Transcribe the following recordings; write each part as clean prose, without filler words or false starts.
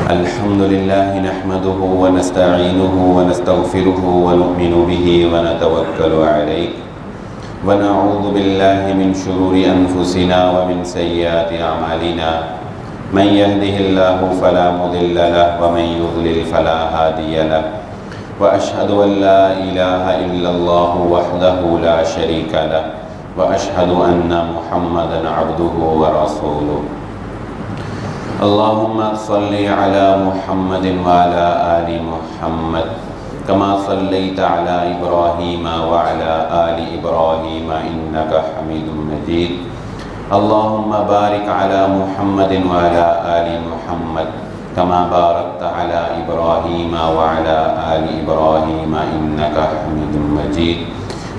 الحمد لله نحمده ونستعينه ونستغفره ونؤمن به ونتوكل عليه ونعوذ بالله من شرور أنفسنا ومن سيئات أعمالنا من يهده الله فلا مضل له ومن يضلل فلا هادي له وأشهد أن لا إله إلا الله وحده لا شريك له وأشهد أن محمدا عبده ورسوله اللهم صل على محمد وعلى آل محمد كما صليت على إبراهيم وعلى آل إبراهيم إنك حميد مجيد اللهم بارك على محمد وعلى آل محمد كما باركت على إبراهيم وعلى آل إبراهيم إنك حميد مجيد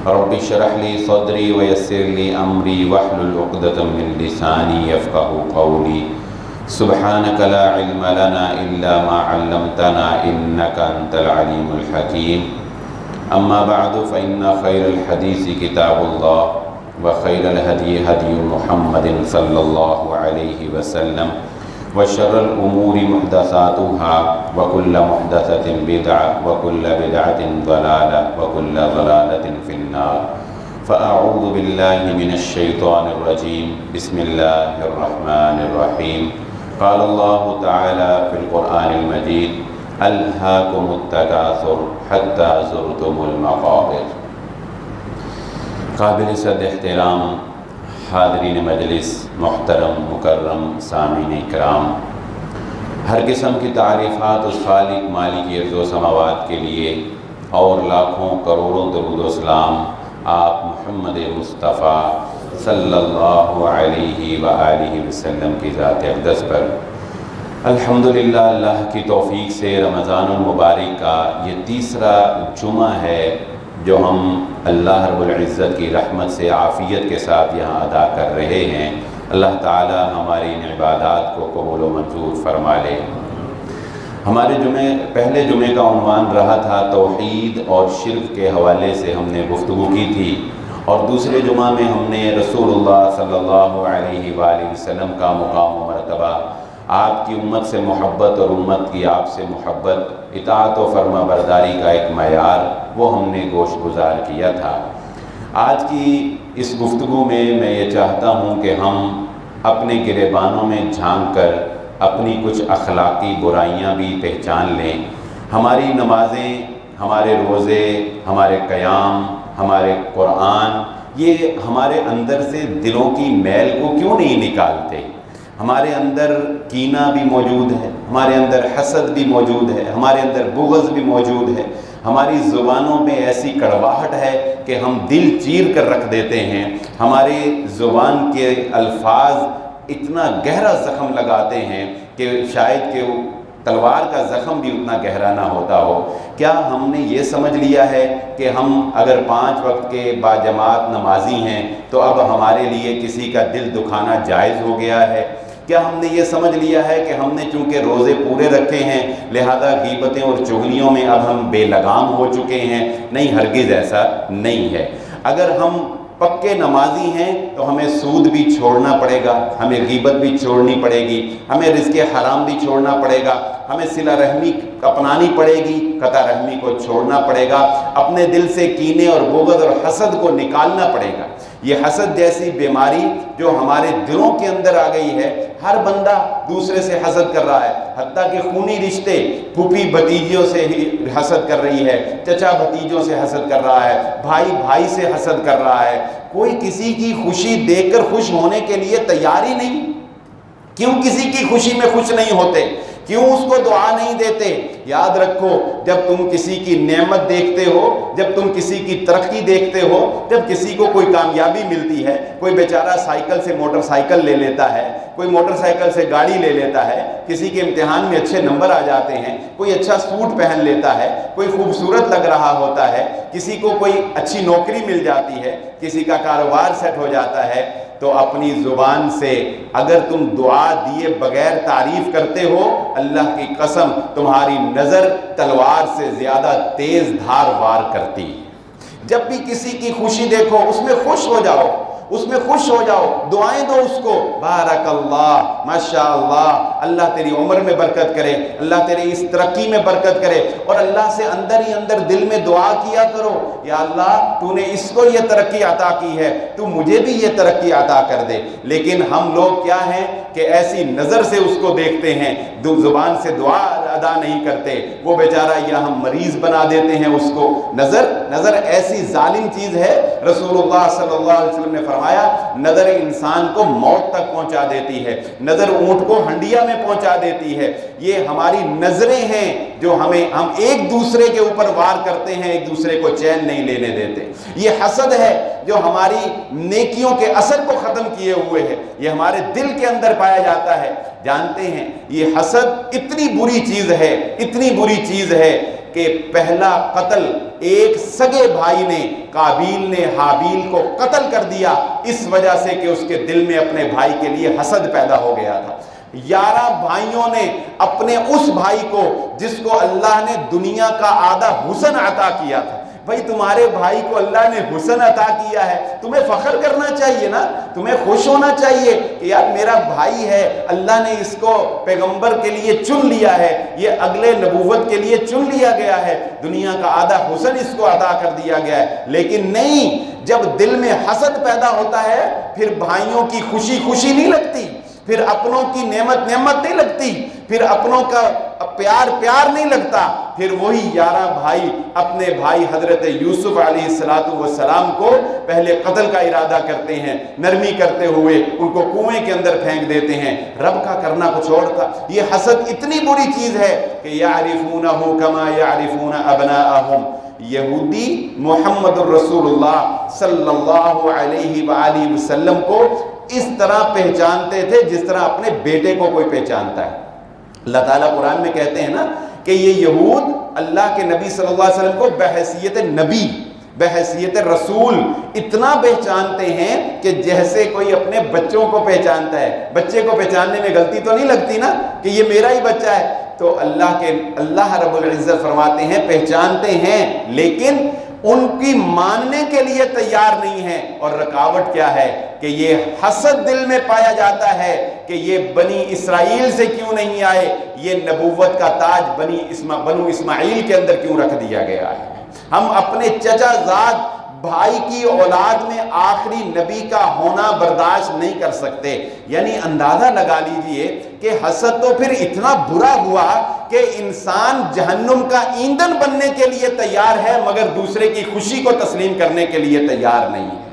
رب اشرح لي صدري ويسر لي أمري واحلل عقدة من لساني يفقهوا قولي سبحانك لا علم لنا إلا ما علمتنا إنك أنت العليم الحكيم أما بعد فإن خير الحديث كتاب الله وخير الهدي هدي محمد صلى الله عليه وسلم وشر الأمور محدثاتها وكل محدثة بدعة وكل بدعة ضلالة وكل ضلالة في النار فأعوذ بالله من الشيطان الرجيم بسم الله الرحمن الرحيم قال الله تعالى في القرآن المجيد ألهاكم التكاثر حتى زرتم المقابر۔ قابل صد احترام حاضرین مجلس، محترم مکرم سامعین کرام، ہر قسم کی تعریفات اس خالق مالک ارض و سماوات کے لیے اور لاکھوں کروڑوں درود و سلام آپ محمد مصطفیٰ صلی اللہ علیہ وآلہ وسلم کی ذات اقدس پر۔ الحمدللہ اللہ کی توفیق سے رمضان المبارک کا یہ تیسرا جمعہ ہے جو ہم اللہ رب العزت کی رحمت سے عافیت کے ساتھ یہاں ادا کر رہے ہیں۔ اللہ تعالی ہماری ان عبادات کو قبول و منظور فرما لے۔ ہمارے پہلے جمعے کا عنوان رہا تھا توحید اور شرک کے حوالے سے ہم نے گفتگو کی تھی، اور دوسرے جمعہ میں ہم نے رسول اللہ صلی اللہ علیہ وآلہ وسلم کا مقام و مرتبہ، آپ کی امت سے محبت اور امت کی آپ سے محبت، اطاعت و فرما برداری کا ایک معیار، وہ ہم نے گوش گزار کیا تھا۔ آج کی اس گفتگو میں میں یہ چاہتا ہوں کہ ہم اپنے گریبانوں میں جھانک کر اپنی کچھ اخلاقی برائیاں بھی پہچان لیں۔ ہماری نمازیں، ہمارے روزے، ہمارے قیام، ہمارے قرآن، یہ ہمارے اندر سے دلوں کی میل کو کیوں نہیں نکالتے؟ ہمارے اندر کینہ بھی موجود ہے، ہمارے اندر حسد بھی موجود ہے، ہمارے اندر بغض بھی موجود ہے، ہماری زبانوں میں ایسی کڑواہٹ ہے کہ ہم دل چیر کر رکھ دیتے ہیں، ہمارے زبان کے الفاظ اتنا گہرا زخم لگاتے ہیں کہ شاید کہ تلوار کا زخم بھی اتنا گہرا نہ ہوتا ہو۔ کیا ہم نے یہ سمجھ لیا ہے کہ ہم اگر 5 وقت کے باجماعت نمازی ہیں تو اب ہمارے لیے کسی کا دل دکھانا جائز ہو گیا ہے؟ کیا ہم نے یہ سمجھ لیا ہے کہ ہم نے چونکہ روزے پورے رکھے ہیں لہذا غیبتیں اور چغلیوں میں اب ہم بے لگام ہو چکے ہیں؟ نہیں، ہرگز ایسا نہیں ہے۔ اگر ہم پکے نمازی ہیں تو ہمیں سود بھی چھوڑنا پڑے گا، ہمیں غیبت بھی چھوڑنی پڑے گی، ہمیں رزق حرام بھی چھوڑنا پڑے گا، ہمیں صلہ رحمی اپنانی پڑے گی، قطع رحمی کو چھوڑنا پڑے گا، اپنے دل سے کینے اور بغض اور حسد کو نکالنا پڑے گا۔ یہ حسد جیسی بیماری جو ہمارے دلوں کے اندر آ گئی ہے، ہر بندہ دوسرے سے حسد کر رہا ہے، حتیٰ کہ خونی رشتے، پھوپھی بھتیجیوں سے ہی حسد کر رہی ہے، چچا بھتیجوں سے حسد کر رہا ہے، بھائی بھائی سے حسد کر رہا ہے۔ کوئی کسی کی خوشی دیکھ کر خوش ہونے کے لیے تیار ہی نہیں۔ کیوں کسی کی خوشی میں خوش نہیں ہوتے؟ کیوں اس کو دعا نہیں دیتے؟ یاد رکھو، جب تم کسی کی نعمت دیکھتے ہو، جب تم کسی کی ترقی دیکھتے ہو، جب کسی کو کوئی کامیابی ملتی ہے، کوئی بیچارہ سائیکل سے موٹر سائیکل لے لیتا ہے، کوئی موٹر سائیکل سے گاڑی لے لیتا ہے، کسی کے امتحان میں اچھے نمبر آ جاتے ہیں، کوئی اچھا سوٹ پہن لیتا ہے، کوئی خوبصورت لگ رہا ہوتا ہے، کسی کو کوئی اچھی نوکری مل جاتی ہے، کسی کا کاروبار سیٹ ہو جاتا ہے، تو اپنی زبان سے اگر تم دعا دیے بغیر تعریف کرتے ہو، اللہ کی قسم تمہاری نظر تلوار سے زیادہ تیز دھار وار کرتی۔ جب بھی کسی کی خوشی دیکھو اس میں خوش ہو جاؤ، اس میں خوش ہو جاؤ، دعائیں دو اس کو، بارک اللہ، ماشاءاللہ، اللہ تیری عمر میں برکت کرے، اللہ تیری اس ترقی میں برکت کرے، اور اللہ سے اندر ہی اندر دل میں دعا کیا کرو، یا اللہ تو نے اس کو یہ ترقی عطا کی ہے، تو مجھے بھی یہ ترقی عطا کر دے۔ لیکن ہم لوگ کیا ہیں کہ ایسی نظر سے اس کو دیکھتے ہیں، زبان سے دعا ادا نہیں کرتے، وہ بیچارہ یا ہم مریض بنا دیتے ہیں اس کو۔ نظر ایسی ظالم چیز ہے، رسول اللہ صلی اللہ علیہ وسلم نے فرمایا نظر انسان کو موت تک پہنچا دیتی ہے، نظر اونٹ کو ہنڈیا میں پہنچا دیتی ہے۔ یہ ہماری نظریں ہیں جو ہم ایک دوسرے کے اوپر وار کرتے ہیں، ایک دوسرے کو چین نہیں لینے دیتے۔ یہ حسد ہے جو ہماری نیکیوں کے اثر کو ختم کیے ہوئے ہے، یہ ہمارے دل کے اندر پایا جاتا ہے۔ جانتے ہیں یہ حسد اتنی بری چیز ہے، اتنی بری چیز ہے کہ پہلا قتل ایک سگے بھائی نے، قابیل نے حابیل کو قتل کر دیا اس وجہ سے کہ اس کے دل میں اپنے بھائی کے لیے حسد پیدا ہو گیا تھا۔ 11 بھائیوں نے اپنے اس بھائی کو جس کو اللہ نے دنیا کا آدھا حسن عطا کیا تھا، بھائی تمہارے بھائی کو اللہ نے حسن عطا کیا ہے، تمہیں فخر کرنا چاہیے نا، تمہیں خوش ہونا چاہیے کہ یار میرا بھائی ہے، اللہ نے اس کو پیغمبر کے لیے چن لیا ہے، یہ اگلے نبوت کے لیے چن لیا گیا ہے، دنیا کا آدھا حسن اس کو عطا کر دیا گیا ہے۔ لیکن نہیں، جب دل میں حسد پیدا ہوتا ہے پھر بھائیوں کی خوشی خوشی نہیں لگتی، پھر اپنوں کی نعمت نہیں لگتی، پھر اپنوں کا پیار نہیں لگتا، پھر وہی 11 بھائی اپنے بھائی حضرت یوسف علیہ السلام کو پہلے قتل کا ارادہ کرتے ہیں، نرمی کرتے ہوئے ان کو کنویں کے اندر پھینک دیتے ہیں۔ رب کا کرنا کچھ اور تھا۔ یہ حسد اتنی بری چیز ہے کہ یعرفونہ کما یعرفون ابناءہم، یہودی محمد الرسول اللہ صلی اللہ علیہ وآلہ وسلم کو اس طرح پہچانتے تھے جس طرح اپنے بیٹے کو کوئی پہچانتا ہے۔ اللہ تعالیٰ قرآن میں کہتے ہیں نا کہ یہ یہود اللہ کے نبی صلی اللہ علیہ وسلم کو بحیثیت نبی، بحیثیت رسول اتنا پہچانتے ہیں کہ جیسے کوئی اپنے بچوں کو پہچانتا ہے۔ بچے کو پہچاننے میں غلطی تو نہیں لگتی نا کہ یہ میرا ہی بچہ ہے، تو اللہ رب العزت فرماتے ہیں پہچانتے ہیں، لیکن ان کی ماننے کے لیے تیار نہیں ہے۔ اور رکاوٹ کیا ہے کہ یہ حسد دل میں پایا جاتا ہے کہ یہ بنی اسرائیل سے کیوں نہیں آئے، یہ نبوت کا تاج بنو اسماعیل کے اندر کیوں رکھ دیا گیا ہے۔ ہم اپنے چچا زاد بھائی کی اولاد میں آخری نبی کا ہونا برداشت نہیں کر سکتے۔ یعنی اندازہ لگا لیجئے کہ حسد تو پھر اتنا برا ہوا کہ انسان جہنم کا ایندھن بننے کے لیے تیار ہے مگر دوسرے کی خوشی کو تسلیم کرنے کے لیے تیار نہیں ہے۔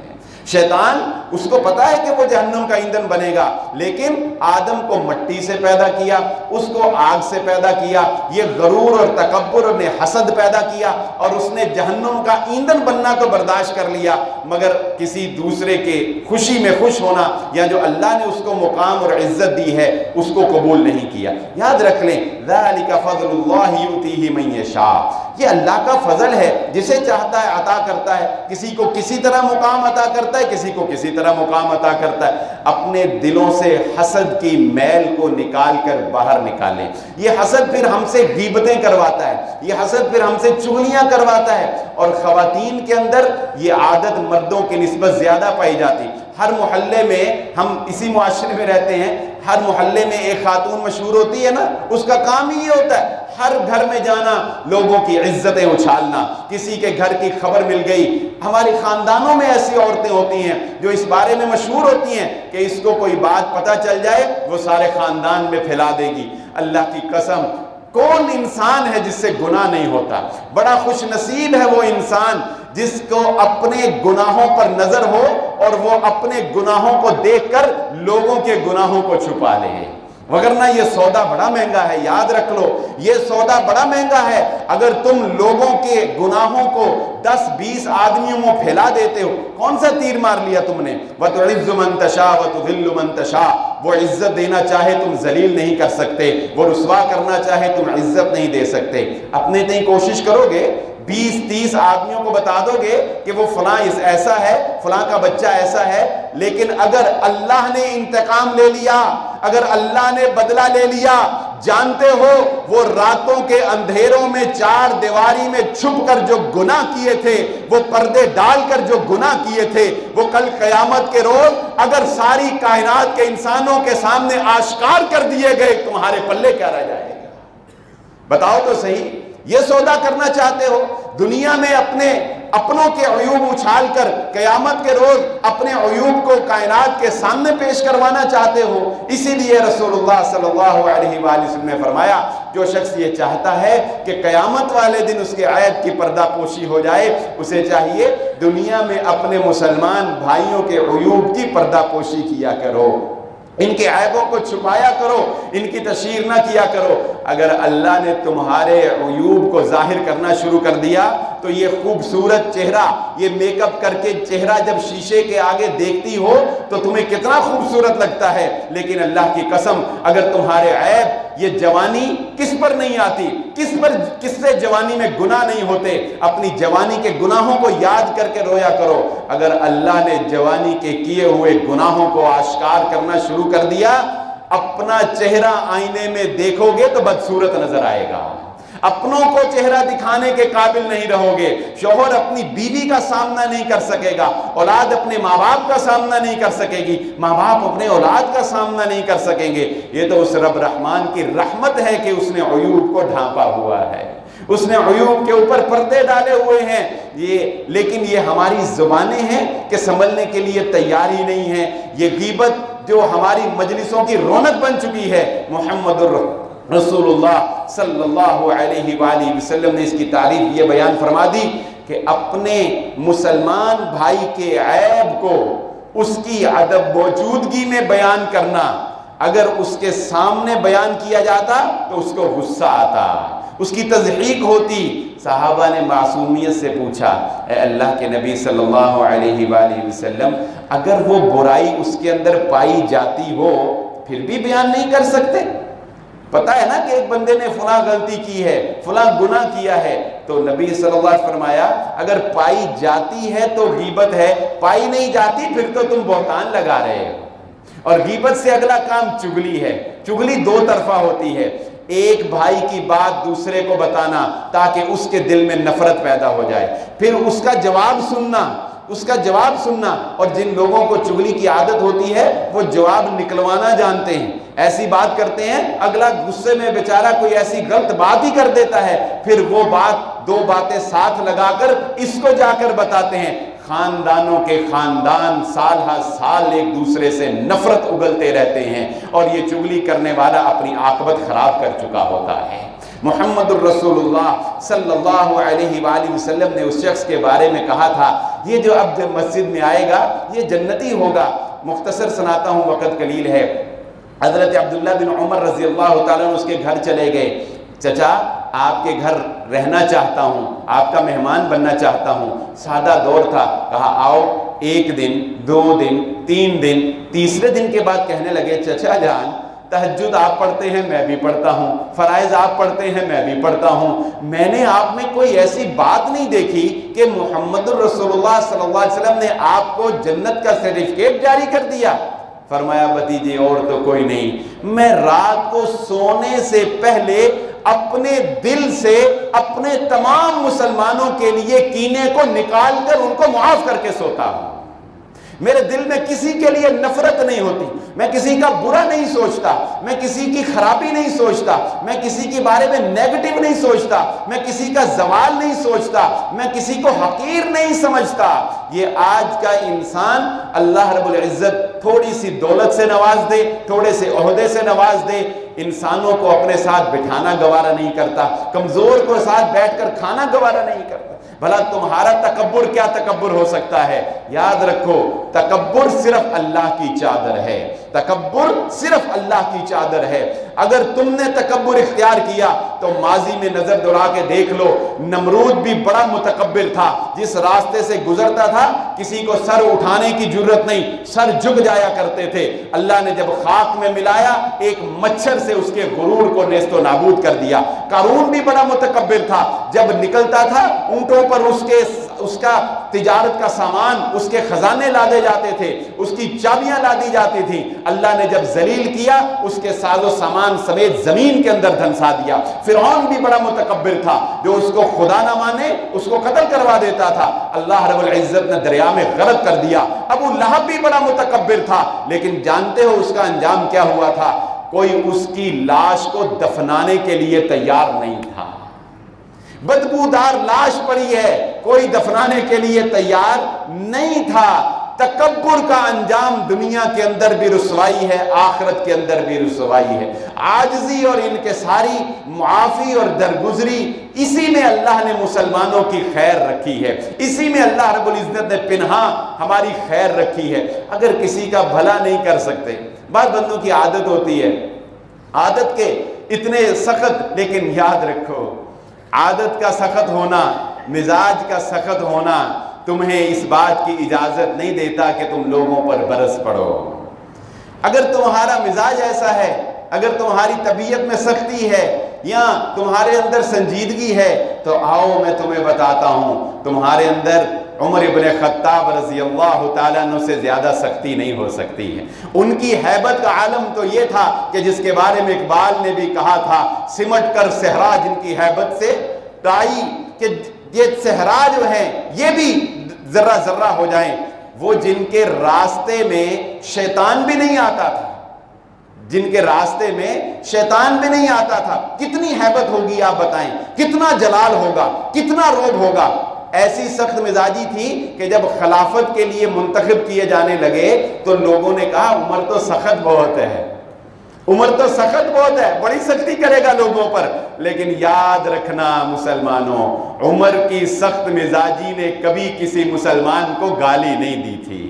شیطان اس کو پتا ہے کہ وہ جہنم کا ایندھن بنے گا، لیکن آدم کو مٹی سے پیدا کیا، اس کو آگ سے پیدا کیا، یہ غرور اور تکبر نے حسد پیدا کیا اور اس نے جہنم کا ایندھن بننا تو برداشت کر لیا مگر کسی دوسرے کے خوشی میں خوش ہونا یا جو اللہ نے اس کو مقام اور عزت دی ہے اس کو قبول نہیں کیا۔ یاد رکھ لیں ذَلِكَ فَضْلُ اللَّهِ يُؤْتِيهِ مَن يَشَاءُ، یہ اللہ کا فضل ہے، جسے چاہتا ہے عطا کرتا ہے، کسی کو کسی طرح مقام عطا کرتا ہے، کسی کو کسی طرح مقام عطا کرتا ہے۔ اپنے دلوں سے حسد کی میل کو نکال کر باہر نکالیں۔ یہ حسد پھر ہم سے غیبتیں کرواتا ہے، یہ حسد پھر ہم سے چغلیاں کرواتا ہے، اور خواتین کے اندر یہ عادت مردوں کی نسبت زیادہ پائی جاتی۔ ہر محلے میں، ہم اسی معاشرے میں رہتے ہیں، ہر محلے میں ایک خاتون مشہور ہوتی ہے نا، اس کا کام ہی یہ ہوتا ہے ہر گھر میں جانا، لوگوں کی عزتیں اچھالنا۔ کسی کے گھر کی خبر مل گئی، ہمارے خاندانوں میں ایسی عورتیں ہوتی ہیں جو اس بارے میں مشہور ہوتی ہیں کہ اس کو کوئی بات پتہ چل جائے وہ سارے خاندان میں پھیلا دے گی۔ اللہ کی قسم، کون انسان ہے جس سے گناہ نہیں ہوتا؟ بڑا خوش نصیب ہے وہ انسان جس کو اپنے گناہوں پر نظر ہو اور وہ اپنے گناہوں کو دیکھ کر لوگوں کے گناہوں کو چھپا لے، وگرنہ یہ سودا بڑا مہنگا ہے۔ یاد رکھ لو یہ سودا بڑا مہنگا ہے۔ اگر تم لوگوں کے گناہوں کو 10-20 آدمیوں میں پھیلا دیتے ہو، کون سا تیر مار لیا تم نے؟ وَتُعِزُّ مَن تَشَاءُ وَتُذِلُّ مَن تَشَاءُ، وہ عزت دینا چاہے تم ذلیل نہیں کر سکتے، وہ رسوا کرنا چاہے تم عزت نہیں دے سکتے۔ اپنے تئیں کوشش کرو گے، 20-30 آدمیوں کو بتا دو گے کہ وہ فلاں ایسا ہے، فلاں کا بچہ ایسا ہے، لیکن اگر اللہ نے انتقام لے لیا، اگر اللہ نے بدلہ لے لیا، جانتے ہو وہ راتوں کے اندھیروں میں چار دیواری میں چھپ کر جو گناہ کیے تھے، وہ پردے ڈال کر جو گناہ کیے تھے، وہ کل قیامت کے روز اگر ساری کائنات کے انسانوں کے سامنے آشکار کر دیے گئے، تمہارے پلے کیا رہ جائے گا؟ بتاؤ تو صحیح، یہ سودا کرنا چاہتے ہو؟ دنیا میں اپنوں کے عیوب اچھال کر قیامت کے روز اپنے عیوب کو کائنات کے سامنے پیش کروانا چاہتے ہو؟ اسی لیے رسول اللہ صلی اللہ علیہ وآلہ وسلم نے فرمایا، جو شخص یہ چاہتا ہے کہ قیامت والے دن اس کے عیب کی پردہ پوشی ہو جائے، اسے چاہیے دنیا میں اپنے مسلمان بھائیوں کے عیوب کی پردہ پوشی کیا کرو، ان کے عیبوں کو چھپایا کرو، ان کی تشہیر نہ کیا کرو۔ اگر اللہ نے تمہارے عیوب کو ظاہر کرنا شروع کر دیا تو یہ خوبصورت چہرہ، یہ میک اپ کر کے چہرہ جب شیشے کے آگے دیکھتی ہو تو تمہیں کتنا خوبصورت لگتا ہے، لیکن اللہ کی قسم اگر تمہارے عیب، یہ جوانی کس پر نہیں آتی، کس سے جوانی میں گناہ نہیں ہوتے؟ اپنی جوانی کے گناہوں کو یاد کر کے رویا کرو۔ اگر اللہ نے جوانی کے کیے ہوئے گناہوں کو آشکار کرنا شروع کر دیا، اپنا چہرہ آئینے میں دیکھو گے تو بدصورت نظر آئے گا، اپنوں کو چہرہ دکھانے کے قابل نہیں رہو گے، شوہر اپنی بیوی کا سامنا نہیں کر سکے گا، اولاد اپنے ماں باپ کا سامنا نہیں کر سکے گی، ماں باپ اپنے اولاد کا سامنا نہیں کر سکیں گے۔ یہ تو اس رب رحمان کی رحمت ہے کہ اس نے عیوب کو ڈھانپا ہوا ہے، اس نے عیوب کے اوپر پردے ڈالے ہوئے ہیں۔ لیکن یہ ہماری زبانیں ہیں کہ سنبھلنے کے لیے تیاری نہیں ہے۔ یہ غیبت جو ہماری مجلسوں کی رونق بن چکی ہے، محمد رسول اللہ صلی اللہ علیہ وآلہ وسلم نے اس کی تعریف یہ بیان فرما دی کہ اپنے مسلمان بھائی کے عیب کو اس کی عدم موجودگی میں بیان کرنا، اگر اس کے سامنے بیان کیا جاتا تو اس کو غصہ آتا، اس کی تضحیق ہوتی۔ صحابہ نے معصومیت سے پوچھا، اے اللہ کے نبی صلی اللہ علیہ وآلہ وسلم، اگر وہ برائی اس کے اندر پائی جاتی ہو پھر بھی بیان نہیں کر سکتے؟ پتہ ہے نا کہ ایک بندے نے فلاں غلطی کی ہے، فلاں گناہ کیا ہے، تو نبی صلی اللہ علیہ وسلم فرمایا اگر پائی جاتی ہے تو غیبت ہے، پائی نہیں جاتی پھر تو تم بہتان لگا رہے ہو۔ اور غیبت سے اگلا کام چغلی ہے۔ چغلی دو طرفہ ہوتی ہے، ایک بھائی کی بات دوسرے کو بتانا تاکہ اس کے دل میں نفرت پیدا ہو جائے، پھر اس کا جواب سننا، اور جن لوگوں کو چغلی کی عادت ہوتی ہے وہ جواب نکلوانا جانتے ہیں، ایسی بات کرتے ہیں اگلا غصے میں بیچارہ کوئی ایسی غلط بات ہی کر دیتا ہے، پھر وہ دو باتیں ساتھ لگا کر اس کو جا کر بتاتے ہیں۔ خاندانوں کے خاندان سال ہر سال ایک دوسرے سے نفرت اگلتے رہتے ہیں، اور یہ چغلی کرنے والا اپنی عاقبت خراب کر چکا ہوتا ہے۔ محمد الرسول اللہ صلی اللہ علیہ وآلہ وسلم نے اس شخص کے بارے میں کہا تھا، یہ جو اب جب مسجد میں آئے گا یہ جنتی ہوگا۔ مختصر سناتا ہوں، وقت قلیل ہے۔ حضرت عبداللہ بن عمر رضی اللہ تعالیٰ عنہ اس کے گھر چلے گئے، چچا آپ کے گھر رہنا چاہتا ہوں، آپ کا مہمان بننا چاہتا ہوں۔ سادہ دور تھا، کہا آؤ۔ ایک دن، 2 دن، 3 دن، تیسرے دن کے بعد کہنے لگے، چچا جان تہجد آپ پڑھتے ہیں میں بھی پڑھتا ہوں، فرائض آپ پڑھتے ہیں میں بھی پڑھتا ہوں، میں نے آپ میں کوئی ایسی بات نہیں دیکھی کہ محمد الرسول اللہ صلی اللہ علیہ وسلم نے آپ کو جنت کا سرٹیفکیٹ جاری کر دیا۔ فرمایا بھتیجے اور تو کوئی نہیں، میں رات کو سونے سے پہلے اپنے دل سے اپنے تمام مسلمانوں کے لیے کینے کو نکال کر ان کو معاف کر کے سوتا ہوں۔ میرے دل میں کسی کے لیے نفرت نہیں ہوتی، میں کسی کا برا نہیں سوچتا، میں کسی کی خرابی نہیں سوچتا، میں کسی کے بارے میں نیگیٹو نہیں سوچتا، میں کسی کا زوال نہیں سوچتا، میں کسی کو حقیر نہیں سمجھتا۔ یہ آج کا انسان اللہ رب العزت تھوڑی سی دولت سے نواز دے، تھوڑے سے عہدے سے نواز دے، انسانوں کو اپنے ساتھ بٹھانا گوارا نہیں کرتا، کمزور کو ساتھ بیٹھ کر کھانا گوارا نہیں کرتا۔ بھلا تمہارا تکبر کیا تکبر ہو سکتا ہے؟ یاد رکھو تکبر صرف اللہ کی چادر ہے، تکبر صرف اللہ کی چادر ہے۔ اگر تم نے تکبر اختیار کیا تو ماضی میں نظر دوڑا کے دیکھ لو، نمرود بھی بڑا متکبر تھا، جس راستے سے گزرتا تھا کسی کو سر اٹھانے کی جرت نہیں، سر جھک جایا کرتے تھے۔ اللہ نے جب خاک میں ملایا ایک مچھر سے اس کے غرور کو نیست و نابود کر دیا۔ قارون بھی بڑا متکبر تھا، جب نکلتا تھا اونٹوں پر اس کا تجارت کا سامان، اس کے خزانے لادے جاتے تھے، اس کی چابیاں لادی جاتی تھیں۔ اللہ نے جب ذلیل کیا، اس کے ساز و سامان سمیت زمین کے اندر دھنسا دیا۔ فرعون بھی بڑا متکبر تھا، جو اس کو خدا نہ مانے اس کو قتل کروا دیتا تھا، اللہ رب العزت نے دریا میں غرق کر دیا۔ ابو لہب بھی بڑا متکبر تھا، لیکن جانتے ہو اس کا انجام کیا ہوا تھا؟ کوئی اس کی لاش کو دفنانے کے لیے تیار نہیں تھا۔ بدبودار لاش پڑی ہے، کوئی دفنانے کے لیے تیار نہیں تھا۔ تکبر کا انجام دنیا کے اندر بھی رسوائی ہے، آخرت کے اندر بھی رسوائی ہے۔ عاجزی اور انکساری، معافی اور درگزری، اسی میں اللہ نے مسلمانوں کی خیر رکھی ہے، اسی میں اللہ رب العزت نے پنہاں ہماری خیر رکھی ہے۔ اگر کسی کا بھلا نہیں کر سکتے، بعض بندوں کی عادت ہوتی ہے، عادت کے اتنے سخت، لیکن یاد رکھو عادت کا سخت ہونا، مزاج کا سخت ہونا تمہیں اس بات کی اجازت نہیں دیتا کہ تم لوگوں پر برس پڑو۔ اگر تمہارا مزاج ایسا ہے، اگر تمہاری طبیعت میں سختی ہے یا تمہارے اندر سنجیدگی ہے، تو آؤ میں تمہیں بتاتا ہوں، تمہارے اندر عمر ابن خطاب رضی اللہ تعالیٰ عنہ سے زیادہ سختی نہیں ہو سکتی ہے۔ ان کی ہیبت کا عالم تو یہ تھا کہ جس کے بارے میں اقبال نے بھی کہا تھا، سمٹ کر صحرا جن کی ہیبت سے ٹائی، کہ یہ صحرا جو ہیں یہ بھی ذرہ ذرہ ہو جائیں، وہ جن کے راستے میں شیطان بھی نہیں آتا تھا، جن کے راستے میں شیطان بھی نہیں آتا تھا، کتنی ہیبت ہوگی آپ بتائیں، کتنا جلال ہوگا، کتنا رعب ہوگا۔ ایسی سخت مزاجی تھی کہ جب خلافت کے لیے منتخب کیے جانے لگے تو لوگوں نے کہا عمر تو سخت بہت ہے، عمر تو سخت بہت ہے، بڑی سختی کرے گا لوگوں پر۔ لیکن یاد رکھنا مسلمانوں، عمر کی سخت مزاجی نے کبھی کسی مسلمان کو گالی نہیں دی تھی،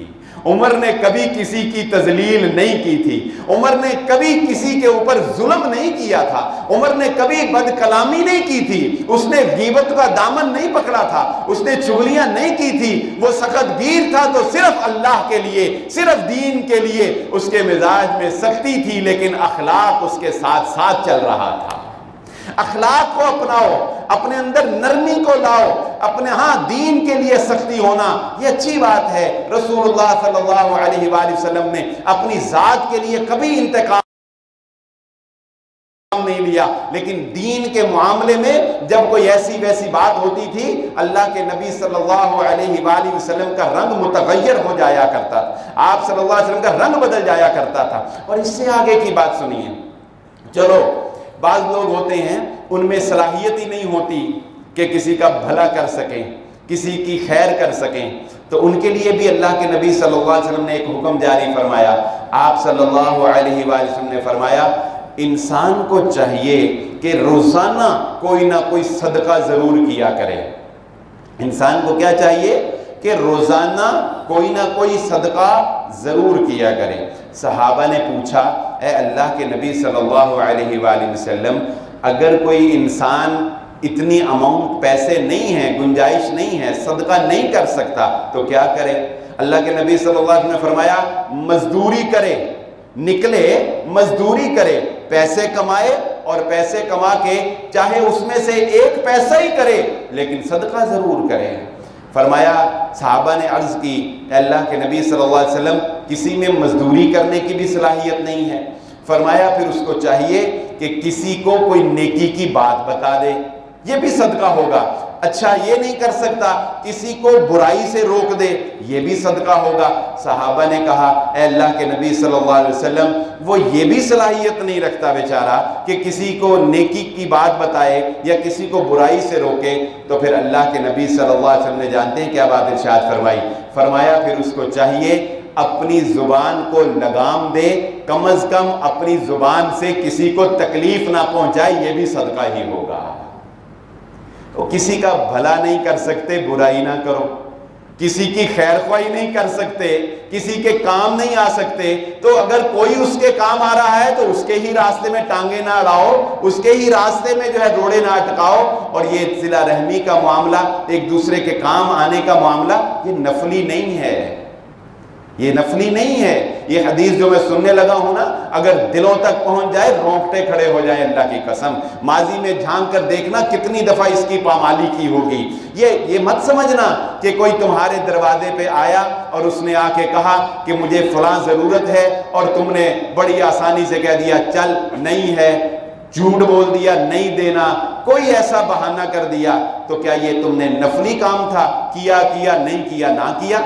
عمر نے کبھی کسی کی تذلیل نہیں کی تھی، عمر نے کبھی کسی کے اوپر ظلم نہیں کیا تھا، عمر نے کبھی بد کلامی نہیں کی تھی، اس نے غیبت کا دامن نہیں پکڑا تھا، اس نے چغلیاں نہیں کی تھی۔ وہ سخت گیر تھا تو صرف اللہ کے لیے، صرف دین کے لیے۔ اس کے مزاج میں سختی تھی لیکن اخلاق اس کے ساتھ ساتھ چل رہا تھا۔ اخلاق کو اپناؤ، اپنے اندر نرمی کو لاؤ، اپنے دین کے لیے سختی ہونا یہ اچھی بات ہے۔ رسول اللہ صلی اللہ علیہ وآلہ وسلم نے اپنی ذات کے لیے کبھی انتقام نہیں لیا، لیکن دین کے معاملے میں جب کوئی ایسی ویسی بات ہوتی تھی، اللہ کے نبی صلی اللہ علیہ وآلہ وسلم کا رنگ متغیر ہو جایا کرتا تھا، آپ صلی اللہ علیہ وسلم کا رنگ بدل جایا کرتا تھا۔ اور اس سے آگے کی بات سنیے، چلو بعض لوگ ہوتے ہیں ان میں صلاحیت ہی نہیں ہوتی کہ کسی کا بھلا کر سکیں، کسی کی خیر کر سکیں، تو ان کے لیے بھی اللہ کے نبی صلی اللہ علیہ وسلم نے ایک حکم جاری فرمایا۔ آپ صلی اللہ علیہ وآلہ وسلم نے فرمایا انسان کو چاہیے کہ روزانہ کوئی نہ کوئی صدقہ ضرور کیا کرے۔ انسان کو کیا چاہیے کہ روزانہ کوئی نہ کوئی صدقہ ضرور کیا کرے۔ صحابہ نے پوچھا اے اللہ کے نبی صلی اللہ علیہ وآلہ وسلم، اگر کوئی انسان اتنی اماؤنٹ پیسے نہیں ہیں، گنجائش نہیں ہے، صدقہ نہیں کر سکتا تو کیا کرے؟ اللہ کے نبی صلی اللہ علیہ وسلم نے فرمایا مزدوری کرے، نکلے مزدوری کرے، پیسے کمائے اور پیسے کما کے چاہے اس میں سے ایک پیسہ ہی کرے لیکن صدقہ ضرور کرے۔ فرمایا صحابہ نے عرض کی اے اللہ کے نبی صلی اللہ علیہ وسلم کسی میں مزدوری کرنے کی بھی صلاحیت نہیں ہے۔ فرمایا پھر اس کو چاہیے کہ کسی کو کوئی نیکی کی بات بتا دے، یہ بھی صدقہ ہوگا۔ اچھا یہ نہیں کر سکتا کسی کو برائی سے روک دے، یہ بھی صدقہ ہوگا۔ صحابہ نے کہا اے اللہ کے نبی صلی اللہ علیہ وسلم وہ یہ بھی صلاحیت نہیں رکھتا بیچارہ کہ کسی کو نیکی کی بات بتائے یا کسی کو برائی سے روکے، تو پھر اللہ کے نبی صلی اللہ علیہ وسلم نے جانتے ہیں کیا بات ارشاد فرمائی؟ فرمایا پھر اس کو چاہیے اپنی زبان کو لگام دے، کم از کم اپنی زبان سے کسی کو تکلیف نہ پہنچائے، یہ بھی صدقہ ہی ہوگا۔ تو کسی کا بھلا نہیں کر سکتے برائی نہ کرو، کسی کی خیر خواہی نہیں کر سکتے، کسی کے کام نہیں آ سکتے، تو اگر کوئی اس کے کام آ رہا ہے تو اس کے ہی راستے میں ٹانگیں نہ اڑاؤ، اس کے ہی راستے میں جو ہے روڑے نہ اٹکاؤ۔ اور یہ صلہ رحمی کا معاملہ، ایک دوسرے کے کام آنے کا معاملہ، یہ نفلی نہیں ہے، یہ نفلی نہیں ہے. یہ حدیث جو میں سننے لگا ہوں نا، اگر دلوں تک پہنچ جائے رونگٹے کھڑے ہو جائیں اللہ کی قسم. ماضی میں جھانک کر دیکھنا کتنی دفعہ اس کی پامالی کی ہوگی. یہ مت سمجھنا کہ کوئی تمہارے دروازے پہ آیا اور اس نے آ کے کہا کہ مجھے فلاں ضرورت ہے، اور تم نے بڑی آسانی سے کہہ دیا چل نہیں ہے، جھوٹ بول دیا نہیں دینا، کوئی ایسا بہانہ کر دیا. تو کیا یہ تم نے نفلی کام تھا؟ کیا نہیں کیا نہ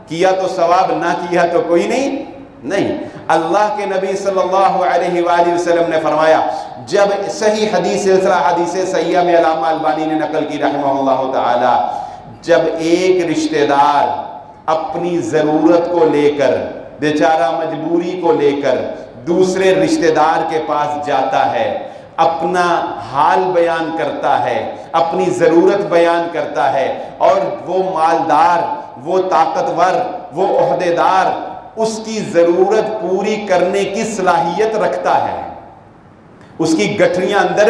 کیا تو ثواب، نہ کیا تو کوئی نہیں. اللہ کے نبی صلی اللہ علیہ وآلہ وسلم نے فرمایا، جب صحیح حدیث سلسلہ حدیث صحیحہ میں علامہ البانی نے نقل کی رحمہ اللہ تعالی، جب ایک رشتہ دار اپنی ضرورت کو لے کر، بیچارہ مجبوری کو لے کر دوسرے رشتہ دار کے پاس جاتا ہے، اپنا حال بیان کرتا ہے، اپنی ضرورت بیان کرتا ہے، اور وہ مالدار، وہ طاقتور، وہ عہدیدار اس کی ضرورت پوری کرنے کی صلاحیت رکھتا ہے، اس کی گٹھریاں اندر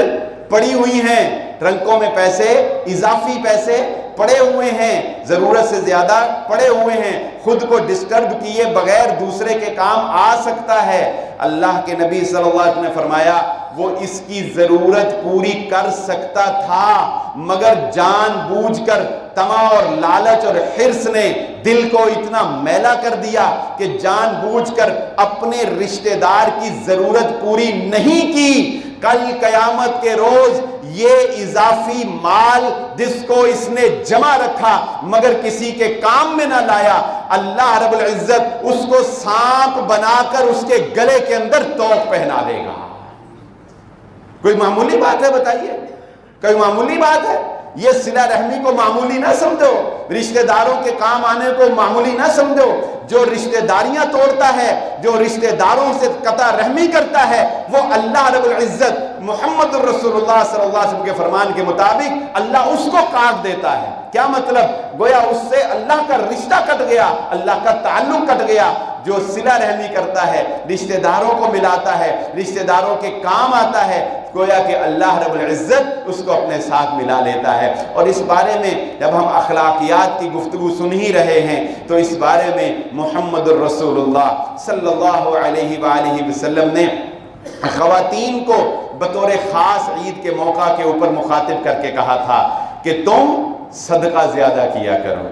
پڑی ہوئی ہیں، ٹرنکوں میں پیسے، اضافی پیسے پڑے ہوئے ہیں، ضرورت سے زیادہ پڑے ہوئے ہیں، خود کو ڈسٹرب کیے بغیر دوسرے کے کام آ سکتا ہے. اللہ کے نبی صلی اللہ علیہ وسلم نے فرمایا وہ اس کی ضرورت پوری کر سکتا تھا، مگر جان بوجھ کر طمع اور لالچ اور حرص نے دل کو اتنا میلا کر دیا کہ جان بوجھ کر اپنے رشتہ دار کی ضرورت پوری نہیں کی. کل قیامت کے روز یہ اضافی مال جس کو اس نے جمع رکھا مگر کسی کے کام میں نہ لایا، اللہ رب العزت اس کو سانپ بنا کر اس کے گلے کے اندر توق پہنا دے گا. کوئی معمولی بات ہے؟ بتائیے، کوئی معمولی بات ہے؟ یہ صلہ رحمی کو معمولی نہ سمجھو، رشتہ داروں کے کام آنے کو معمولی نہ سمجھو. جو رشتہ داریاں توڑتا ہے، جو رشتہ داروں سے قطع رحمی کرتا ہے، وہ اللہ رب العزت محمد الرسول اللہ صلی اللہ علیہ وسلم کے فرمان کے مطابق اللہ اس کو کاٹ دیتا ہے. کیا مطلب؟ گویا اس سے اللہ کا رشتہ کٹ گیا، اللہ کا تعلق کٹ گیا. جو صلہ رحمی کرتا ہے، رشتہ داروں کو ملاتا ہے، رشتہ داروں کے کام آتا ہے، گویا کہ اللہ رب العزت اس کو اپنے ساتھ ملا لیتا ہے. اور اس بارے میں جب ہم اخلاقیات کی گفتگو سن ہی رہے ہیں تو اس بارے میں محمد الرسول اللہ صلی اللہ علیہ وآلہ وسلم نے خواتین کو بطور خاص عید کے موقع کے اوپر مخاطب کر کے کہا تھا کہ تم صدقہ زیادہ کیا کرو.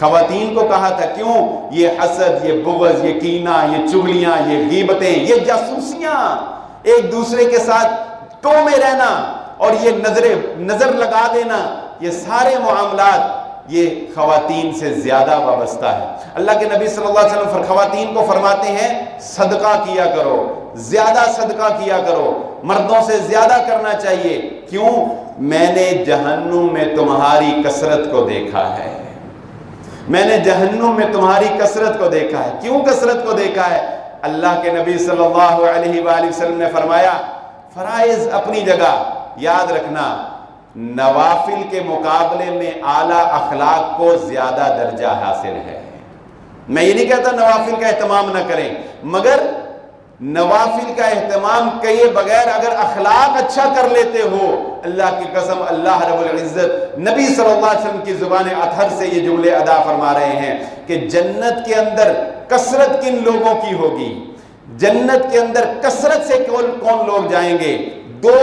خواتین کو کہا تھا، کیوں؟ یہ حسد، یہ بغض، یہ کینہ، یہ چغلیاں، یہ غیبتیں، یہ جاسوسیاں، ایک دوسرے کے ساتھ تو میں رہنا اور یہ نظر لگا دینا، یہ سارے معاملات یہ خواتین سے زیادہ وابستہ ہے. اللہ کے نبی صلی اللہ علیہ وسلم خواتین کو فرماتے ہیں صدقہ کیا کرو، زیادہ صدقہ کیا کرو، مردوں سے زیادہ کرنا چاہیے. کیوں؟ میں نے جہنم میں تمہاری کثرت کو دیکھا ہے، میں نے جہنم میں تمہاری کثرت کو دیکھا ہے. کیوں کثرت کو دیکھا ہے؟ اللہ کے نبی صلی اللہ علیہ وآلہ وسلم نے فرمایا فرائض اپنی جگہ، یاد رکھنا نوافل کے مقابلے میں اعلیٰ اخلاق کو زیادہ درجہ حاصل ہے. میں یہ نہیں کہتا نوافل کا اہتمام نہ کریں، مگر نوافل کا اہتمام کیے بغیر اگر اخلاق اچھا کر لیتے ہو، اللہ کی قسم اللہ رب العزت نبی صلی اللہ علیہ وسلم کی زبان اطہر سے یہ جملے ادا فرما رہے ہیں کہ جنت کے اندر کثرت کن لوگوں کی ہوگی؟ جنت کے اندر کثرت سے کون لوگ جائیں گے؟ دو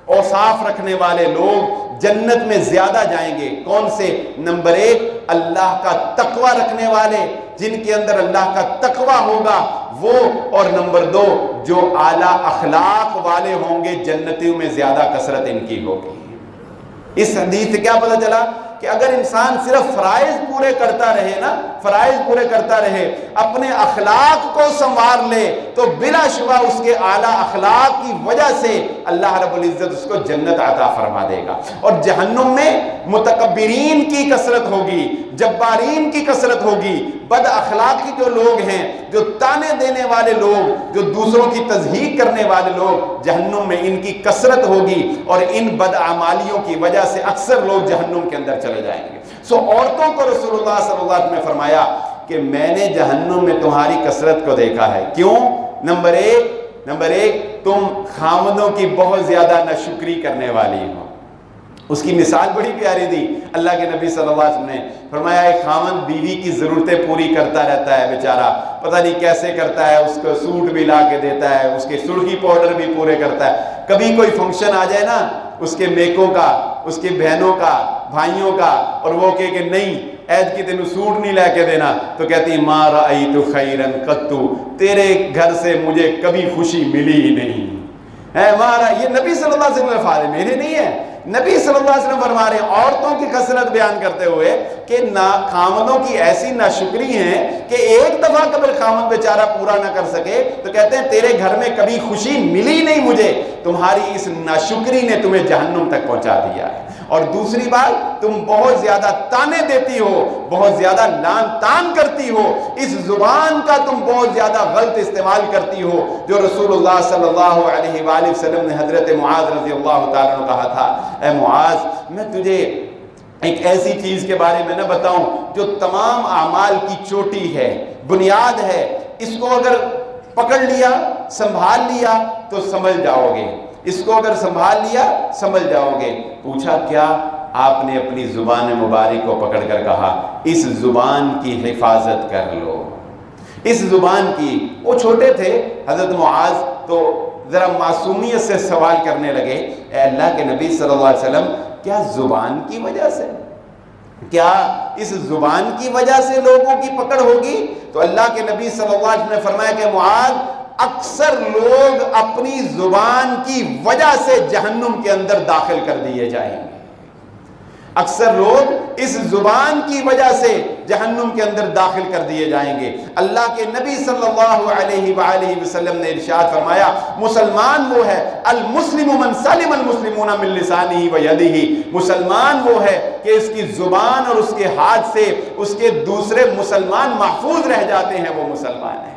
اوصاف رکھنے والے لوگ جنت میں زیادہ جائیں گے. کون سے؟ نمبر ایک اللہ کا تقوی رکھنے والے، جن کے اندر اللہ کا تقوی ہوگا وہ، اور نمبر دو جو اعلیٰ اخلاق والے ہوں گے، جنتیوں میں زیادہ کثرت ان کی ہوگی. اس حدیث سے کیا پتہ چلا کہ اگر انسان صرف فرائض پورے کرتا رہے نا، فرائض پورے کرتا رہے، اپنے اخلاق کو سنوار لے، تو بلا شبہ اس کے اعلیٰ اخلاق کی وجہ سے اللہ رب العزت اس کو جنت عطا فرما دے گا. اور جہنم میں متکبرین کی کثرت ہوگی، جبارین کی کثرت ہوگی، بد اخلاقی جو لوگ ہیں، جو تانے دینے والے لوگ، جو دوسروں کی تضحیق کرنے والے لوگ، جہنم میں ان کی کثرت ہوگی، اور ان بد اعمالیوں کی وجہ سے اکثر لوگ جہنم کے اندر چلے جائیں گے. عورتوں کو رسول اللہ صلی اللہ علیہ وسلم نے فرمایا کہ میں نے جہنم میں تمہاری کثرت کو دیکھا ہے. کیوں؟ نمبر ایک تم خامدوں کی بہت زیادہ ناشکری کرنے والی ہو. اس کی مثال بڑی پیاری دی اللہ کے نبی صلی اللہ علیہ وسلم نے فرمایا ایک خاوند بیوی کی ضرورتیں پوری کرتا رہتا ہے بیچارہ، پتہ نہیں کیسے کرتا ہے، اس کو سوٹ بھی لا کے دیتا ہے، اس کے سرخی پاؤڈر بھی پورے کرتا ہے، کبھی کوئی فنکشن آ جائے نا اس کے میکوں کا، اس کے بہنوں کا، بھائیوں کا، اور وہ کہے کہ نہیں عید کی تینوں سوٹ نہیں لے کے دینا، تو کہتی ما رأیت خیرا قط، تیرے گھر سے مجھے کبھی خوشی ملی ہی نہیں ہے مارا۔ یہ نبی صلی اللہ علیہ وسلم الفاظ میرے نہیں ہے، نبی صلی اللہ علیہ وسلم فرما رہے ہیں عورتوں کی خصلت بیان کرتے ہوئے کہ خامدوں کی ایسی ناشکری ہیں کہ ایک دفعہ قبل خامد بیچارہ پورا نہ کر سکے تو کہتے ہیں تیرے گھر میں کبھی خوشی ملی نہیں مجھے، تمہاری اس ناشکری نے تمہیں جہنم تک پہنچا دیا ہے۔ اور دوسری بات، تم بہت زیادہ تانے دیتی ہو، بہت زیادہ لان تان کرتی ہو، اس زبان کا تم بہت زیادہ غلط استعمال کرتی ہو جو رسول اللہ صلی اللہ علیہ وآلہ وسلم نے حضرت معاذ رضی اللہ تعالیٰ عنہ کہا تھا، اے معاذ میں تجھے ایک ایسی چیز کے بارے میں نہ بتاؤں جو تمام اعمال کی چوٹی ہے، بنیاد ہے، اس کو اگر پکڑ لیا، سنبھال لیا تو سمجھ جاؤ گے، اس کو اگر سنبھال لیا سمجھ جاؤ گے۔ پوچھا کیا؟ آپ نے اپنی زبان مبارک کو پکڑ کر کہا اس زبان کی حفاظت کر لو، اس زبان کی۔ وہ چھوٹے تھے حضرت معاذ، تو ذرا معصومیت سے سوال کرنے لگے، اے اللہ کے نبی صلی اللہ علیہ وسلم کیا زبان کی وجہ سے، کیا اس زبان کی وجہ سے لوگوں کی پکڑ ہوگی؟ تو اللہ کے نبی صلی اللہ علیہ وسلم نے فرمایا کہ معاذ اکثر لوگ اپنی زبان کی وجہ سے جہنم کے اندر داخل کر دیے جائیں گے، اکثر لوگ اس زبان کی وجہ سے جہنم کے اندر داخل کر دیے جائیں گے۔ اللہ کے نبی صلی اللہ علیہ وآلہ وسلم نے ارشاد فرمایا مسلمان وہ ہے المسلم من سلم المسلمون من لسانہ و یدہ، مسلمان وہ ہے کہ اس کی زبان اور اس کے ہاتھ سے اس کے دوسرے مسلمان محفوظ رہ جاتے ہیں، وہ مسلمان ہیں۔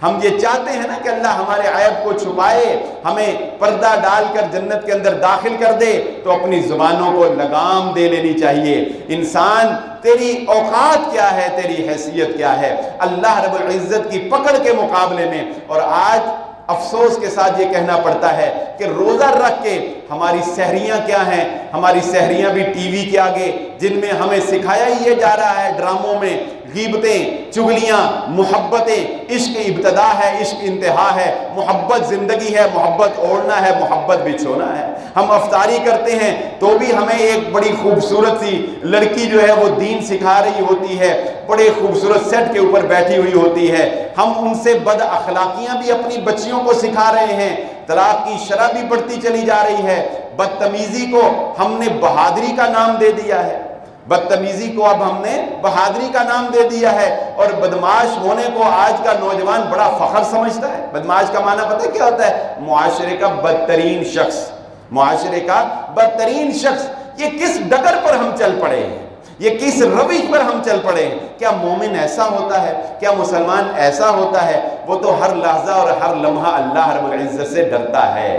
ہم یہ چاہتے ہیں نا کہ اللہ ہمارے عیب کو چھپائے، ہمیں پردہ ڈال کر جنت کے اندر داخل کر دے، تو اپنی زبانوں کو لگام دے لینی چاہیے۔ انسان تیری اوقات کیا ہے، تیری حیثیت کیا ہے اللہ رب العزت کی پکڑ کے مقابلے میں؟ اور آج افسوس کے ساتھ یہ کہنا پڑتا ہے کہ روزہ رکھ کے ہماری سحریاں کیا ہیں؟ ہماری سحریاں بھی ٹی وی کے آگے، جن میں ہمیں سکھایا ہی یہ جا رہا ہے ڈراموں میں، غیبتیں، چغلیاں، محبتیں، عشق ابتدا ہے، عشق انتہا ہے، محبت زندگی ہے، محبت اوڑھنا ہے، محبت بچھونا ہے۔ ہم افطاری کرتے ہیں تو بھی ہمیں ایک بڑی خوبصورت سی لڑکی جو ہے وہ دین سکھا رہی ہوتی ہے، بڑے خوبصورت سیٹ کے اوپر بیٹھی ہوئی ہوتی ہے، ہم ان سے بد اخلاقیاں بھی اپنی بچیوں کو سکھا رہے ہیں، طلاق کی شرح بھی بڑھتی چلی جا رہی ہے، بدتمیزی کو ہم نے بہادری کا نام دے دیا ہے، بدتمیزی کو اب ہم نے بہادری کا نام دے دیا ہے، اور بدمعاش ہونے کو آج کا نوجوان بڑا فخر سمجھتا ہے۔ بدمعاش کا معنی پتہ کیا ہوتا ہے؟ معاشرے کا بدترین شخص، معاشرے کا بدترین شخص۔ یہ کس ڈگر پر ہم چل پڑے ہیں، یہ کس روش پر ہم چل پڑے ہیں؟ کیا مومن ایسا ہوتا ہے؟ کیا مسلمان ایسا ہوتا ہے؟ وہ تو ہر لحظہ اور ہر لمحہ اللہ رب العزت سے ڈرتا ہے۔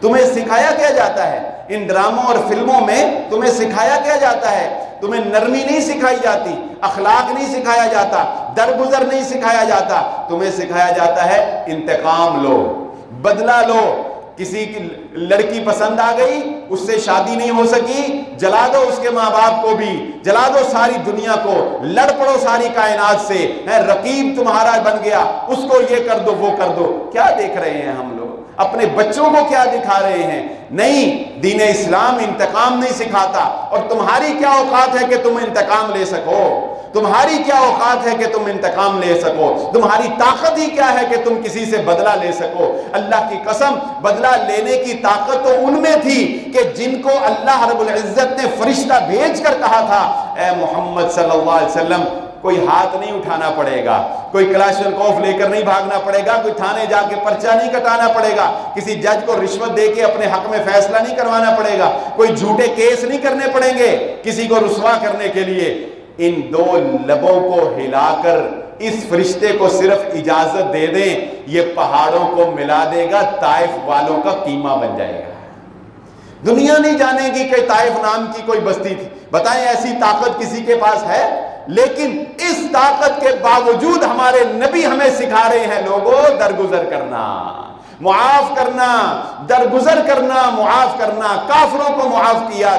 تمہیں سکھایا کیا جاتا ہے ان ڈراموں اور فلموں میں؟ تمہیں سکھایا کیا جاتا ہے؟ تمہیں نرمی نہیں سکھائی جاتی، اخلاق نہیں سکھایا جاتا، درگزر نہیں سکھایا جاتا، تمہیں سکھایا جاتا ہے انتقام لو، بدلہ لو۔ کسی کی لڑکی پسند آ گئی، اس سے شادی نہیں ہو سکی، جلا دو اس کے ماں باپ کو بھی، جلا دو ساری دنیا کو، لڑ پڑو ساری کائنات سے، رقیب تمہارا بن گیا، اس کو یہ کر دو وہ کر دو۔ کیا دیکھ رہے ہیں ہم لوگ؟ اپنے بچوں کو کیا دکھا رہے ہیں؟ نہیں، دین اسلام انتقام نہیں سکھاتا۔ اور تمہاری کیا اوقات ہے کہ تم انتقام لے سکو؟ تمہاری کیا اوقات ہے کہ تم انتقام لے سکو؟ تمہاری طاقت ہی کیا ہے کہ تم کسی سے بدلہ لے سکو؟ اللہ کی قسم، بدلہ لینے کی طاقت تو ان میں تھی کہ جن کو اللہ رب العزت نے فرشتہ بھیج کر کہا تھا اے محمد صلی اللہ علیہ وسلم، کوئی ہاتھ نہیں اٹھانا پڑے گا، کوئی کلاشنکوف لے کر نہیں بھاگنا پڑے گا، کوئی تھانے جا کے پرچہ نہیں کٹانا پڑے گا، کسی جج کو رشوت دے کے اپنے حق میں فیصلہ نہیں کروانا پڑے گا، کوئی جھوٹے کیس نہیں کرنے پڑیں گے کسی کو رسوا کرنے کے لیے۔ ان دو لبوں کو ہلا کر اس فرشتے کو صرف اجازت دے دیں، یہ پہاڑوں کو ملا دے گا، طائف والوں کا قیمہ بن جائے گا۔ دنیا نہیں جانے گی کہ طائف نام کی کوئی بستی تھی، بتائیں ایسی طاقت کسی کے پاس ہے؟ لیکن اس طاقت کے باوجود ہمارے نبی ہمیں سکھا رہے ہیں لوگوں درگزر کرنا، معاف کرنا، درگزر کرنا، معاف کرنا۔ کافروں کو معاف کیا،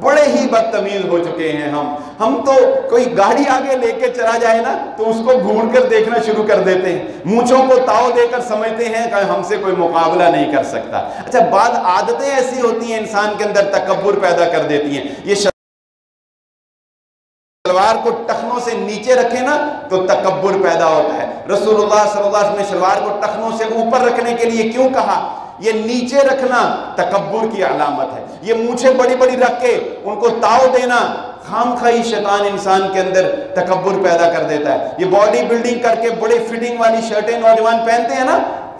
بڑے ہی بدتمیز ہو چکے ہیں ہم تو کوئی گاڑی آگے لے کے چلا جائے نا تو اس کو گھور کر دیکھنا شروع کر دیتے ہیں، مونچھوں کو تاؤ دے کر سمجھتے ہیں کہ ہم سے کوئی مقابلہ نہیں کر سکتا۔ اچھا، بعض عادتیں ایسی ہوتی ہیں انسان کے اندر تکبر پیدا کر دیتی ہیں۔ یہ شلوار کو ٹخنوں سے نیچے رکھے نا تو تکبر پیدا ہوتا ہے۔ رسول اللہ صلی اللہ علیہ وسلم نے شلوار کو ٹخنوں سے اوپر رکھنے کے لیے کیوں کہا؟ یہ نیچے رکھنا تکبر کی علامت ہے۔ یہ مونچھیں بڑی بڑی رکھ کے ان کو تاؤ دینا خام خواہی شیطان انسان کے اندر تکبر پیدا کر دیتا ہے۔ یہ باڈی بلڈنگ کر کے بڑے فٹنگ والی شرٹیں نوجوان پہنتے ہیں نا،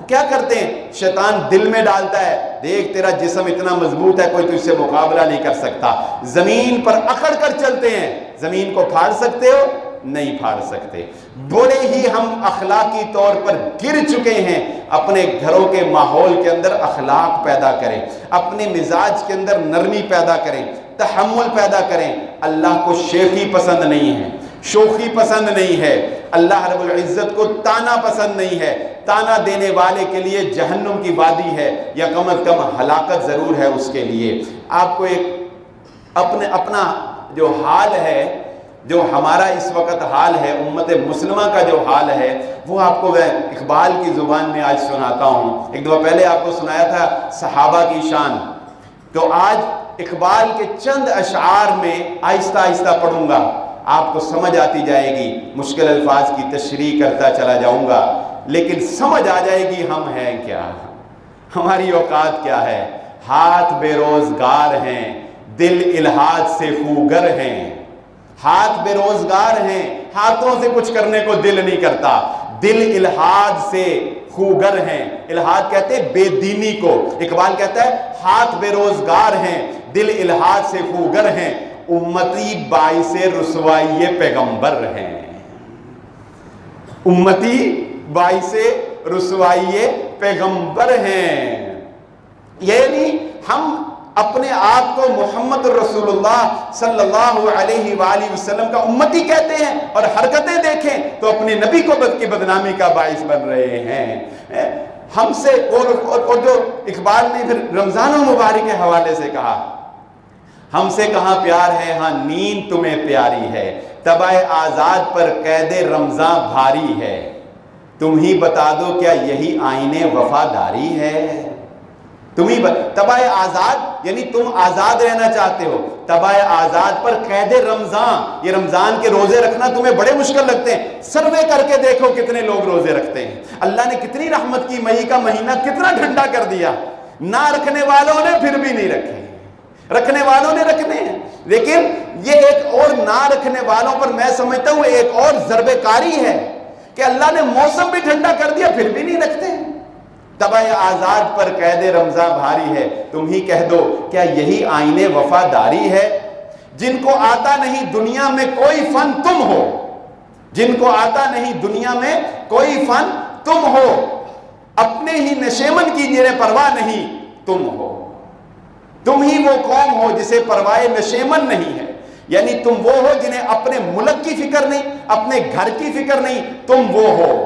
کیا کرتے ہیں؟ شیطان دل میں ڈالتا ہے، دیکھ تیرا جسم اتنا مضبوط ہے، کوئی تجھ سے مقابلہ نہیں کر سکتا۔ زمین پر اکڑ کر چلتے ہیں، زمین کو پھاڑ سکتے ہو؟ نہیں پھاڑ سکتے۔ بڑے ہی ہم اخلاقی طور پر گر چکے ہیں۔ اپنے گھروں کے ماحول کے اندر اخلاق پیدا کریں، اپنے مزاج کے اندر نرمی پیدا کریں، تحمل پیدا کریں۔ اللہ کو شیخی پسند نہیں ہے، شوخی پسند نہیں ہے، اللہ رب العزت کو تانا پسند نہیں ہے۔ تانا دینے والے کے لیے جہنم کی وادی ہے، یا کم از کم ہلاکت ضرور ہے اس کے لیے۔ آپ کو ایک اپنا جو حال ہے، جو ہمارا اس وقت حال ہے، امت مسلمہ کا جو حال ہے، وہ آپ کو میں اقبال کی زبان میں آج سناتا ہوں۔ ایک دفعہ پہلے آپ کو سنایا تھا صحابہ کی شان، تو آج اقبال کے چند اشعار میں آہستہ آہستہ پڑھوں گا، آپ کو سمجھ آتی جائے گی۔ مشکل الفاظ کی تشریح کرتا چلا جاؤں گا، لیکن سمجھ آ جائے گی ہم ہیں کیا، ہماری اوقات کیا ہے۔ ہاتھ بے روزگار ہیں، دل الحاد سے خوگر ہیں۔ ہاتھ بے روزگار ہیں، ہاتھوں سے کچھ کرنے کو دل نہیں کرتا، دل الحاد سے خوگر ہیں۔ الحاد کہتے ہیں بے دینی کو، اقبال کہتا ہے ہاتھ بے روزگار ہیں، دل الحاد سے خوگر ہیں، امتی باعث رسوائی پیغمبر ہیں۔ امتی باعث رسوائی پیغمبر ہیں، یعنی ہم اپنے آپ کو محمد رسول اللہ صلی اللہ علیہ وآلہ وسلم کا امتی کہتے ہیں، اور حرکتیں دیکھیں تو اپنے نبی کو کی بدنامی کا باعث بن رہے ہیں۔ ہم سے اور جو اقبال نے پھر رمضان المبارک کے حوالے سے کہا، ہم سے کہاں پیار ہے، ہاں نیند تمہیں پیاری ہے، طبع آزاد پر قید رمضان بھاری ہے، تم ہی بتا دو کیا یہی آئین وفاداری ہے۔ تم ہی طبع آزاد یعنی تم آزاد رہنا چاہتے ہو، طبع آزاد پر قید رمضان، یہ رمضان کے روزے رکھنا تمہیں بڑے مشکل لگتے ہیں، سروے کر کے دیکھو کتنے لوگ روزے رکھتے ہیں۔ اللہ نے کتنی رحمت کی، مئی کا مہینہ کتنا ٹھنڈا کر دیا، نہ رکھنے والوں نے پھر بھی نہیں رکھے، رکھنے والوں نے رکھنے ہیں، لیکن یہ ایک اور نہ رکھنے والوں پر میں سمجھتا ہوں ایک اور ضرب کاری ہے کہ اللہ نے موسم بھی ٹھنڈا کر دیا پھر بھی نہیں رکھتے۔ طبع آزاد پر قید رمضان بھاری ہے، تم ہی کہہ دو کیا یہی آئین وفاداری ہے۔ جن کو آتا نہیں دنیا میں کوئی فن تم ہو، جن کو آتا نہیں دنیا میں کوئی فن تم ہو، اپنے ہی نشیمن کی جنہیں پرواہ نہیں تم ہو۔ تم ہی وہ قوم ہو جسے پرواہ نشیمن نہیں ہے، یعنی تم وہ ہو جنہیں اپنے ملک کی فکر نہیں، اپنے گھر کی فکر نہیں، تم وہ ہو۔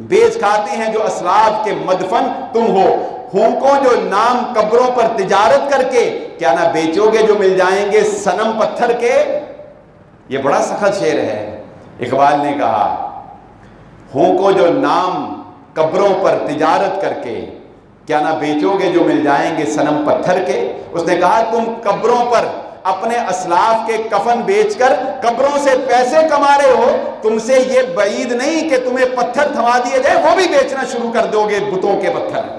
بیچ کھاتے ہیں جو اسلاف کے مدفن تم ہو، ہونکوں جو نام قبروں پر تجارت کر کے کیا نہ بیچو گے جو مل جائیں گے صنم پتھر کے۔ یہ بڑا سخت شعر ہے۔ اقبال نے کہا ہونکوں جو نام قبروں پر تجارت کر کے کیا نہ بیچو گے جو مل جائیں گے صنم پتھر کے۔ اس نے کہا تم قبروں پر اپنے اسلاف کے کفن بیچ کر قبروں سے پیسے کما رہے ہو، تم سے یہ بعید نہیں کہ تمہیں پتھر تھما دیے جائے، وہ بھی بیچنا شروع کر دو گے، بتوں کے پتھر،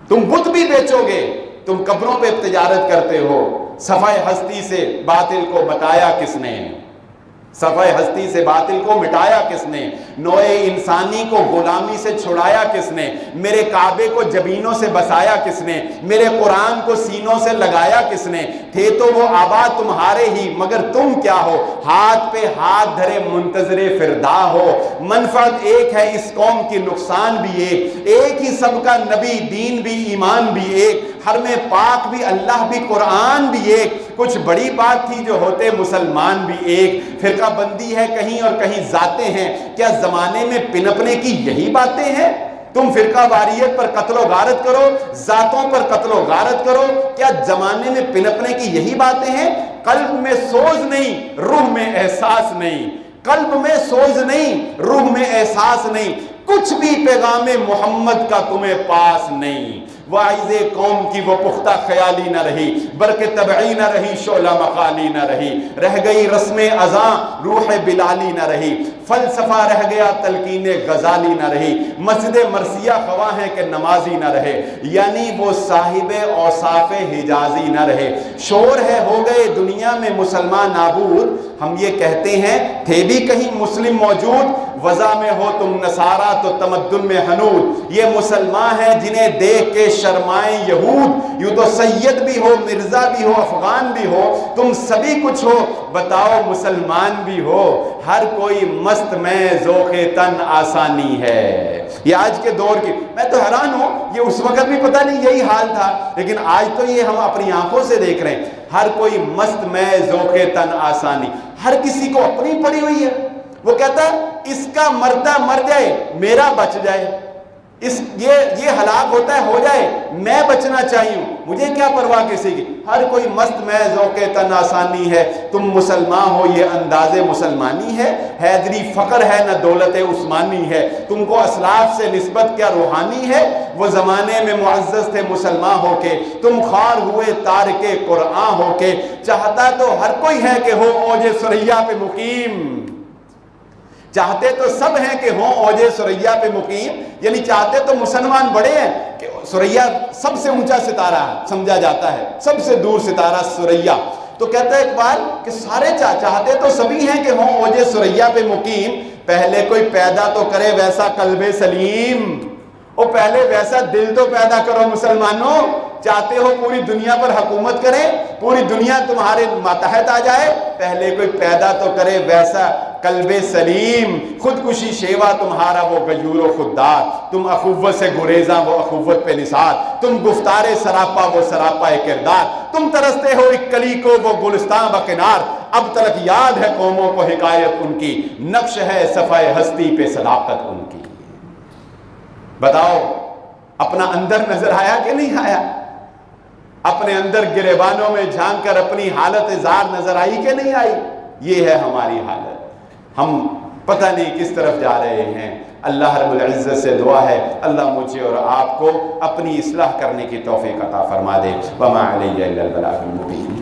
تم بت بھی بیچو گے، تم قبروں پہ تجارت کرتے ہو۔ صفحہ ہستی سے باطل کو بتایا کس نے، صفحہ ہستی سے باطل کو مٹایا کس نے، نوع انسانی کو غلامی سے چھڑایا کس نے، میرے کعبے کو جبینوں سے بسایا کس نے، میرے قرآن کو سینوں سے لگایا کس نے، تھے تو وہ آباد تمہارے ہی مگر تم کیا ہو، ہاتھ پہ ہاتھ دھرے منتظر فردا ہو، منفعت ایک ہے اس قوم کی نقصان بھی ایک ہی سب کا نبی دین بھی ایمان بھی ایک، حرم پاک بھی اللہ بھی قرآن بھی ایک، کچھ بڑی بات تھی جو ہوتے مسلمان بھی ایک، فرقہ بندی ہے کہیں اور کہیں ذاتیں ہیں، کیا زمانے میں پنپنے کی یہی باتیں ہیں، تم فرقہ واریت پر قتل و غارت کرو، ذاتوں پر قتل و غارت کرو، کیا زمانے میں پنپنے کی یہی باتیں ہیں؟ قلب میں سوز نہیں، روح میں احساس نہیں، قلب میں سوز نہیں، روح میں احساس نہیں، کچھ بھی پیغام محمد کا تمہیں پاس نہیں۔ واعظ قوم کی وہ پختہ خیالی نہ رہی، برق طبعی نہ رہی، شعلہ مقالی نہ رہی، رہ گئی رسم اذاں روح بلالی نہ رہی، فلسفہ رہ گیا تلقین غزالی نہ رہی، مسجد مرثیہ خواہ ہے کہ نمازی نہ رہے، یعنی وہ صاحب اوصاف حجازی نہ رہے۔ شور ہے ہو گئے دنیا میں مسلمان نابود، ہم یہ کہتے ہیں تھے بھی کہیں مسلم موجود، وضع میں ہو تم نصارہ تو تمدن میں حنود، یہ مسلمان ہیں جنہیں دیکھ کے شرمائیں یہود، یوں تو سید بھی ہو مرزا بھی ہو افغان بھی ہو، تم سبھی کچھ ہو بتاؤ مسلمان بھی ہو، ہر کوئی مست میں ذوق تن آسانی ہے۔ یہ آج کے دور کی، میں تو حیران ہوں، یہ اس وقت بھی پتہ نہیں یہی حال تھا، لیکن آج تو یہ ہم اپنی آنکھوں سے دیکھ رہے ہیں، ہر کوئی مست میں ذوق تن آسانی، ہر کسی کو اپنی پڑی ہوئی ہے۔ وہ کہتا ہے اس کا مردہ مر جائے میرا بچ جائے، یہ ہلاک ہوتا ہے ہو جائے میں بچنا چاہیے، مجھے کیا پرواہ کسی کی، ہر کوئی مست میں ذوق تن آسانی ہے۔ تم مسلمان ہو یہ انداز مسلمانی ہے، حیدری فقر ہے نہ دولت عثمانی ہے، تم کو اسلاف سے نسبت کیا روحانی ہے، وہ زمانے میں معزز تھے مسلمان ہو کے، تم خوار ہوئے تارک قرآن ہو کے، چاہتا تو ہر کوئی ہے کہ ہو اوج ثریا پہ مقیم، چاہتے تو سب ہیں کہ ہوں اوج ثریا پہ مقیم، یعنی چاہتے تو مسلمان بڑے ہیں کہ ثریا سب سے اونچا ستارہ سمجھا جاتا ہے، سب سے دور ستارہ ثریا، تو کہتا ہے اقبال کہ سارے چاہتے تو سبھی ہیں کہ ہوں اوج ثریا پہ مقیم، پہلے کوئی پیدا تو کرے ویسا قلب سلیم، او پہلے ویسا دل تو پیدا کرو مسلمانوں، چاہتے ہو پوری دنیا پر حکومت کرے، پوری دنیا تمہارے ماتحت آ جائے، پہلے کوئی پیدا تو کرے ویسا قلب سلیم، خودکشی شیوا تمہارا وہ غیور و خوددار، تم اخوت سے گریزاں وہ اخوت پہ نثار، تم گفتار سراپا وہ سراپا کردار، تم ترستے ہو ایک کلی کو وہ گلستان بکنار، اب تلک یاد ہے قوموں کو حکایت ان کی، نقش ہے صفحہ ہستی پہ صداقت ان کی۔ بتاؤ اپنا اندر نظر آیا کہ نہیں آیا؟ اپنے اندر گریبانوں میں جھانک کر اپنی حالت زار نظر آئی کہ نہیں آئی؟ یہ ہے ہماری حالت، ہم پتہ نہیں کس طرف جا رہے ہیں۔ اللہ رب العزت سے دعا ہے اللہ مجھے اور آپ کو اپنی اصلاح کرنے کی توفیق عطا فرما دے۔ وما علیہ الا البلاغ المبین۔